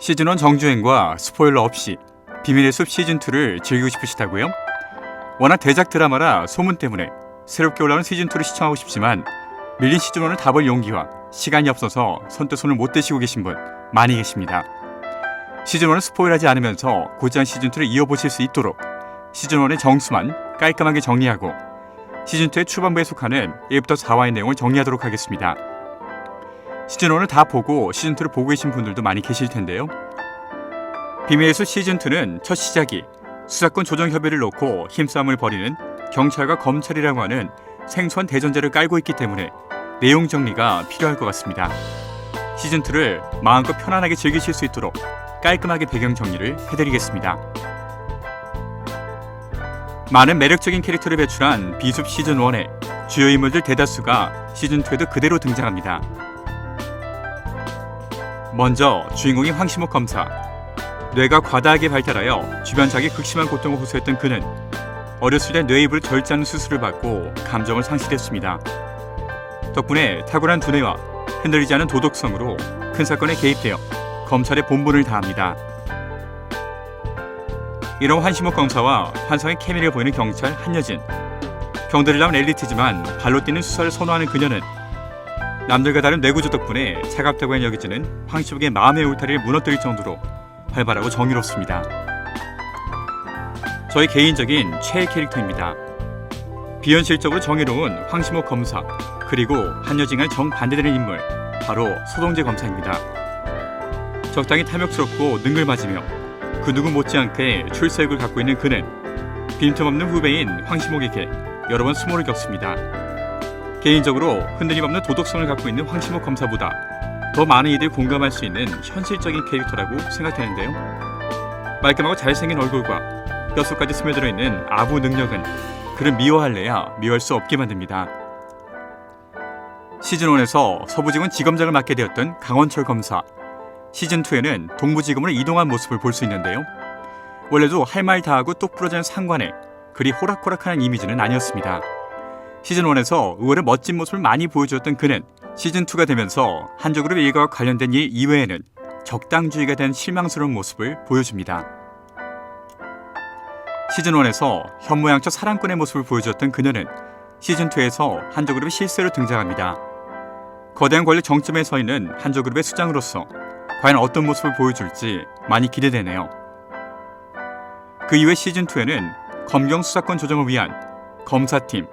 시즌1 정주행과 스포일러 없이 비밀의 숲 시즌2를 즐기고 싶으시다고요? 워낙 대작 드라마라 소문 때문에 새롭게 올라오는 시즌2를 시청하고 싶지만 밀린 시즌1을 다 볼 용기와 시간이 없어서 선뜻 손을 못 대시고 계신 분 많이 계십니다. 시즌1을 스포일하지 않으면서 곧장 시즌2를 이어보실 수 있도록 시즌1의 정수만 깔끔하게 정리하고 시즌2의 초반부에 속하는 1부터 4화의 내용을 정리하도록 하겠습니다. 시즌1을 다 보고 시즌2를 보고 계신 분들도 많이 계실 텐데요. 비밀의 숲 시즌2는 첫 시작이 수사권 조정 협의를 놓고 힘싸움을 벌이는 경찰과 검찰이라고 하는 생소한 대전제를 깔고 있기 때문에 내용 정리가 필요할 것 같습니다. 시즌2를 마음껏 편안하게 즐기실 수 있도록 깔끔하게 배경 정리를 해드리겠습니다. 많은 매력적인 캐릭터를 배출한 비숲 시즌1의 주요 인물들 대다수가 시즌2에도 그대로 등장합니다. 먼저 주인공인 황시목 검사. 뇌가 과다하게 발달하여 주변작에 극심한 고통을 호소했던 그는 어렸을 때 뇌 일부를 절제하는 수술을 받고 감정을 상실했습니다. 덕분에 탁월한 두뇌와 흔들리지 않은 도덕성으로 큰 사건에 개입되어 검찰의 본분을 다합니다. 이런 황시목 검사와 환상의 케미를 보이는 경찰 한여진. 병들을 낳은 엘리트지만 발로 뛰는 수사를 선호하는 그녀는 남들과 다른 뇌구조 덕분에 차갑다고 여겨지는 황시목의 마음의 울타리를 무너뜨릴 정도로 활발하고 정의롭습니다. 저의 개인적인 최애 캐릭터입니다. 비현실적으로 정의로운 황시목 검사, 그리고 한여진과의 정반대되는 인물, 바로 서동재 검사입니다. 적당히 탐욕스럽고 능글맞으며 그 누구 못지않게 출세욕을 갖고 있는 그는 빈틈없는 후배인 황시목에게 여러 번 수모를 겪습니다. 개인적으로 흔들림 없는 도덕성을 갖고 있는 황시목 검사보다 더 많은 이들이 공감할 수 있는 현실적인 캐릭터라고 생각되는데요. 말끔하고 잘생긴 얼굴과 뼛속까지 스며들어 있는 아부 능력은 그를 미워할래야 미워할 수 없게 만듭니다. 시즌1에서 서부지검 지검장을 맡게 되었던 강원철 검사. 시즌2에는 동부지검으로 이동한 모습을 볼 수 있는데요. 원래도 할 말 다 하고 똑 부러지는 상관에 그리 호락호락하는 이미지는 아니었습니다. 시즌1에서 의외로 멋진 모습을 많이 보여주었던 그는 시즌2가 되면서 한조그룹 일가와 관련된 일 이외에는 적당주의가 된 실망스러운 모습을 보여줍니다. 시즌1에서 현모양처 사랑꾼의 모습을 보여주었던 그녀는 시즌2에서 한조그룹의 실세로 등장합니다. 거대한 권력 정점에 서 있는 한조그룹의 수장으로서 과연 어떤 모습을 보여줄지 많이 기대되네요. 그 이후에 시즌2에는 검경 수사권 조정을 위한 검사팀,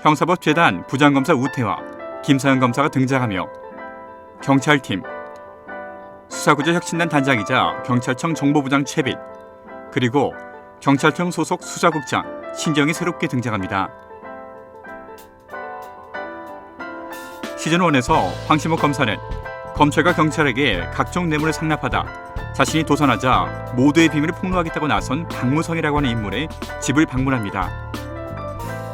형사법재단 부장검사 우태와 김사연 검사가 등장하며 경찰팀, 수사구조혁신단 단장이자 경찰청 정보부장 최빛, 그리고 경찰청 소속 수사국장 신정이 새롭게 등장합니다. 시즌1에서 황시목 검사는 검찰과 경찰에게 각종 뇌물을 상납하다 자신이 도산하자 모두의 비밀을 폭로하겠다고 나선 박무성이라고 하는 인물의 집을 방문합니다.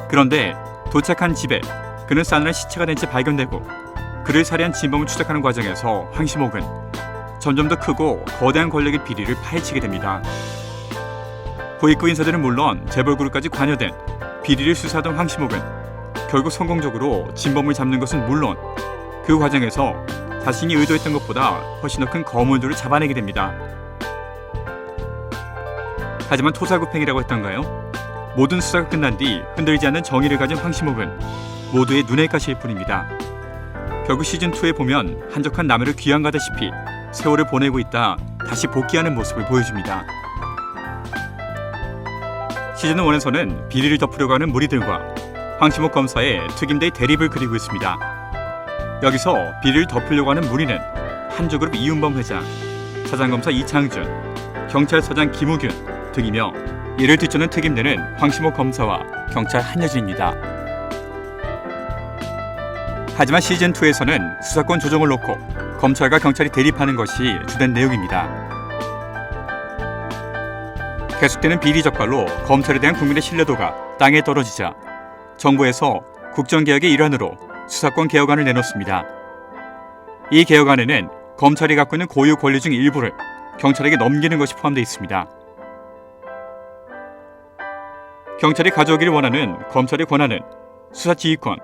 그런데 도착한 집에 그는 싸늘한 시체가 된 채 발견되고 그를 살해한 진범을 추적하는 과정에서 황시목은 점점 더 크고 거대한 권력의 비리를 파헤치게 됩니다. 고위급 인사들은 물론 재벌그룹까지 관여된 비리를 수사하던 황시목은 결국 성공적으로 진범을 잡는 것은 물론 그 과정에서 자신이 의도했던 것보다 훨씬 더 큰 거물들을 잡아내게 됩니다. 하지만 토사구팽이라고 했던가요? 모든 수사가 끝난 뒤 흔들리지 않는 정의를 가진 황시목은 모두의 눈에 가시일 뿐입니다. 결국 시즌2에 보면 한적한 남해를 귀환가다시피 세월을 보내고 있다 다시 복귀하는 모습을 보여줍니다. 시즌1에서는 비리를 덮으려고 하는 무리들과 황시목 검사의 특임대의 대립을 그리고 있습니다. 여기서 비리를 덮으려고 하는 무리는 한조그룹 이윤범 회장, 사장검사 이창준, 경찰서장 김우균 등이며 이를 뒤쫓는 특임대는 황시목 검사와 경찰 한여진입니다. 하지만 시즌2에서는 수사권 조정을 놓고 검찰과 경찰이 대립하는 것이 주된 내용입니다. 계속되는 비리 적발로 검찰에 대한 국민의 신뢰도가 땅에 떨어지자 정부에서 국정개혁의 일환으로 수사권 개혁안을 내놓습니다. 이 개혁안에는 검찰이 갖고 있는 고유 권리 중 일부를 경찰에게 넘기는 것이 포함되어 있습니다. 경찰이 가져오기를 원하는 검찰의 권한은 수사 지휘권,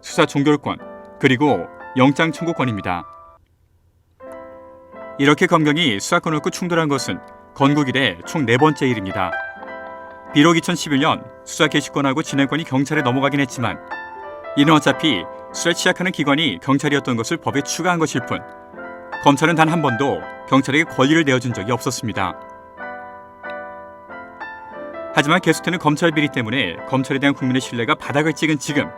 수사 종결권, 그리고 영장 청구권입니다. 이렇게 검경이 수사권을 얻고 충돌한 것은 건국 이래 총 4번째 일입니다. 비록 2011년 수사 개시권하고 진행권이 경찰에 넘어가긴 했지만 이는 어차피 수사에 취약하는 기관이 경찰이었던 것을 법에 추가한 것일 뿐 검찰은 단 한 번도 경찰에게 권리를 내어준 적이 없었습니다. 하지만 계속되는 검찰 비리 때문에 검찰에 대한 국민의 신뢰가 바닥을 찍은 지금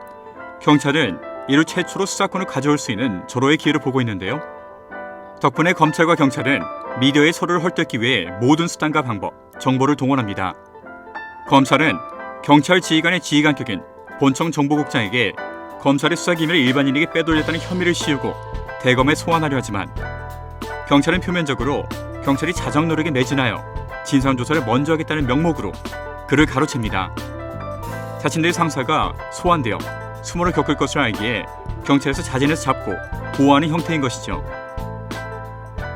경찰은 이후 최초로 수사권을 가져올 수 있는 절호의 기회를 보고 있는데요. 덕분에 검찰과 경찰은 미디어의 서로를 헐뜯기 위해 모든 수단과 방법, 정보를 동원합니다. 검찰은 경찰 지휘관의 지휘관격인 본청 정보국장에게 검찰의 수사기밀을 일반인에게 빼돌렸다는 혐의를 씌우고 대검에 소환하려 하지만 경찰은 표면적으로 경찰이 자정 노력에 매진하여 진상조사를 먼저 하겠다는 명목으로 그를 가로챕니다. 자신들의 상사가 소환되어 수모를 겪을 것을 알기에 경찰에서 자진해서 잡고 보호하는 형태인 것이죠.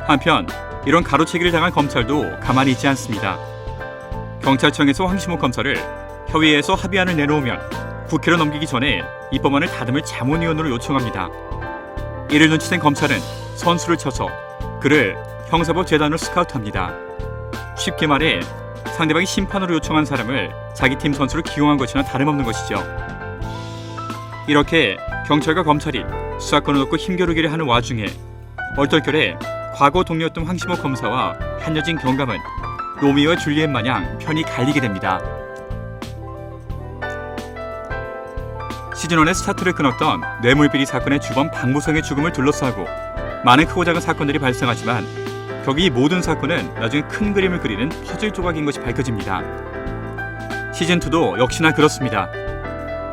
한편 이런 가로채기를 당한 검찰도 가만히 있지 않습니다. 경찰청에서 황시목 검사를 협의회에서 합의안을 내놓으면 국회로 넘기기 전에 입법안을 다듬을 자문위원으로 요청합니다. 이를 눈치챈 검찰은 선수를 쳐서 그를 형사법 재단으로 스카우트합니다. 쉽게 말해 상대방이 심판으로 요청한 사람을 자기 팀 선수로 기용한 것이나 다름없는 것이죠. 이렇게 경찰과 검찰이 수사권을 얻고 힘겨루기를 하는 와중에 얼떨결에 과거 동료였던 황시목 검사와 한여진 경감은 로미오와 줄리엣 마냥 편이 갈리게 됩니다. 시즌1의 스타트를 끊었던 뇌물비리 사건의 주범 박무성의 죽음을 둘러싸고 많은 크고 작은 사건들이 발생하지만 결국 이 모든 사건은 나중에 큰 그림을 그리는 퍼즐 조각인 것이 밝혀집니다. 시즌2도 역시나 그렇습니다.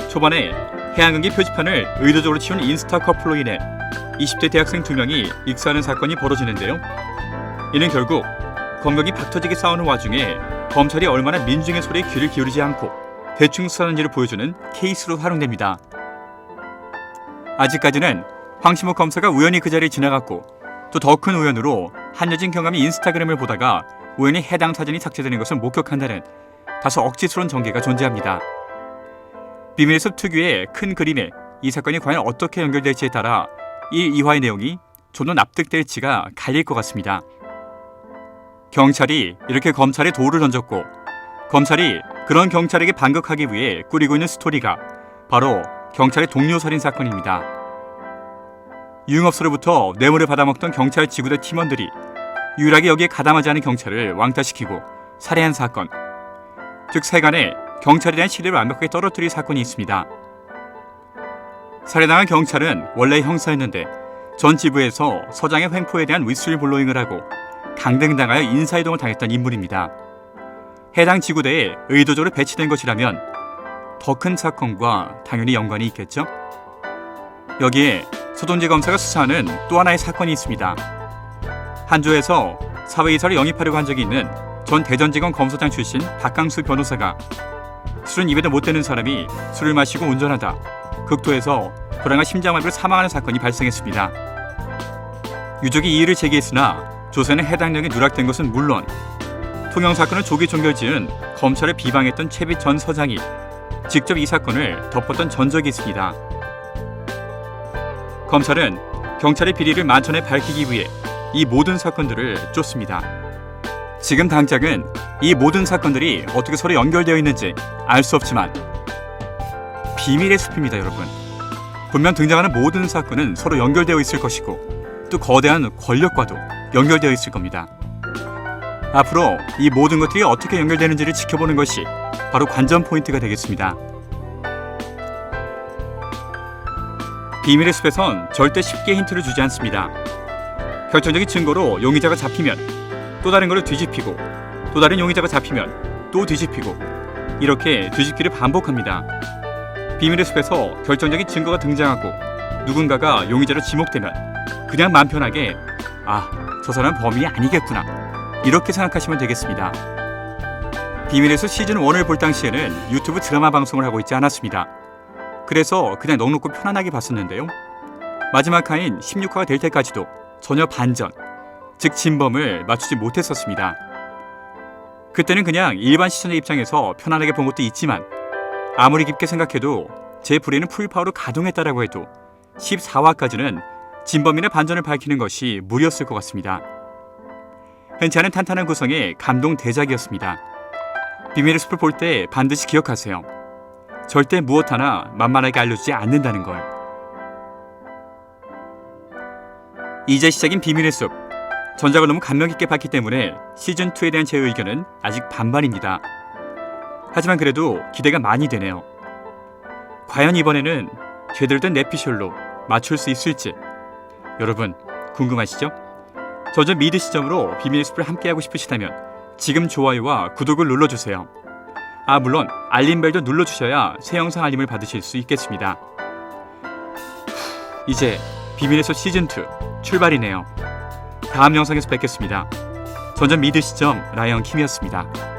초반에 해양경기 표지판을 의도적으로 치운 인스타 커플로 인해 20대 대학생 2명이 익사하는 사건이 벌어지는데요. 이는 결국 검경이 박터지게 싸우는 와중에 검찰이 얼마나 민중의 소리에 귀를 기울이지 않고 대충 수사하는지를 보여주는 케이스로 활용됩니다. 아직까지는 황시목 검사가 우연히 그 자리에 지나갔고 또 더 큰 우연으로 한여진 경감이 인스타그램을 보다가 우연히 해당 사진이 삭제되는 것을 목격한다는 다소 억지스러운 전개가 존재합니다. 비밀의 숲 특유의 큰 그림에 이 사건이 과연 어떻게 연결될지에 따라 1, 2화의 내용이 좀 더 납득될지가 갈릴 것 같습니다. 경찰이 이렇게 검찰에 돌을 던졌고 검찰이 그런 경찰에게 반격하기 위해 꾸리고 있는 스토리가 바로 경찰의 동료 살인 사건입니다. 유흥업소로부터 뇌물을 받아먹던 경찰 지구대 팀원들이 유일하게 여기에 가담하지 않은 경찰을 왕따시키고 살해한 사건, 즉 세간에 경찰에 대한 신뢰를 완벽하게 떨어뜨릴 사건이 있습니다. 살해당한 경찰은 원래 형사였는데 전 지부에서 서장의 횡포에 대한 위슬블로잉을 하고 강등당하여 인사이동을 당했던 인물입니다. 해당 지구대에 의도적으로 배치된 것이라면 더 큰 사건과 당연히 연관이 있겠죠? 여기에 서동재 검사가 수사하는 또 하나의 사건이 있습니다. 한조에서 사회이사를 영입하려고 한 적이 있는 전 대전지검 검사장 출신 박강수 변호사가 술은 입에도 못 대는 사람이 술을 마시고 운전하다 극도에서 불안한 심장마비로 사망하는 사건이 발생했습니다. 유족이 이의를 제기했으나 조사는 해당 내용이 누락된 것은 물론 통영사건을 조기 종결지은 검찰을 비방했던 최빛 전 서장이 직접 이 사건을 덮었던 전적이 있습니다. 검찰은 경찰의 비리를 만천에 밝히기 위해 이 모든 사건들을 쫓습니다. 지금 당장은 이 모든 사건들이 어떻게 서로 연결되어 있는지 알 수 없지만 비밀의 숲입니다, 여러분. 분명 등장하는 모든 사건은 서로 연결되어 있을 것이고 또 거대한 권력과도 연결되어 있을 겁니다. 앞으로 이 모든 것들이 어떻게 연결되는지를 지켜보는 것이 바로 관전 포인트가 되겠습니다. 비밀의 숲에선 절대 쉽게 힌트를 주지 않습니다. 결정적인 증거로 용의자가 잡히면 또 다른 것을 뒤집히고 또 다른 용의자가 잡히면 또 뒤집히고 이렇게 뒤집기를 반복합니다. 비밀의 숲에서 결정적인 증거가 등장하고 누군가가 용의자로 지목되면 그냥 마음 편하게 저 사람은 범인이 아니겠구나 이렇게 생각하시면 되겠습니다. 비밀의 숲 시즌1을 볼 당시에는 유튜브 드라마 방송을 하고 있지 않았습니다. 그래서 그냥 넉넉고 편안하게 봤었는데요. 마지막 화인 16화가 될 때까지도 전혀 반전, 즉 진범을 맞추지 못했었습니다. 그때는 그냥 일반 시청자 입장에서 편안하게 본 것도 있지만 아무리 깊게 생각해도 제 브레인은 풀파워로 가동했다라고 해도 14화까지는 진범인의 반전을 밝히는 것이 무리였을 것 같습니다. 흔치 않은 탄탄한 구성의 감동 대작이었습니다. 비밀의 숲을 볼 때 반드시 기억하세요. 절대 무엇 하나 만만하게 알려주지 않는다는 걸. 이제 시작인 비밀의 숲. 전작을 너무 감명 깊게 봤기 때문에 시즌2에 대한 제 의견은 아직 반반입니다. 하지만 그래도 기대가 많이 되네요. 과연 이번에는 제대로 된 내피셜로 맞출 수 있을지 여러분 궁금하시죠? 저저 미드 시점으로 비밀의 숲을 함께하고 싶으시다면 지금 좋아요와 구독을 눌러주세요. 물론 알림벨도 눌러주셔야 새 영상 알림을 받으실 수 있겠습니다. 이제 비밀의 숲 시즌2 출발이네요. 다음 영상에서 뵙겠습니다. 전전 미드 시점 라이언 킴이었습니다.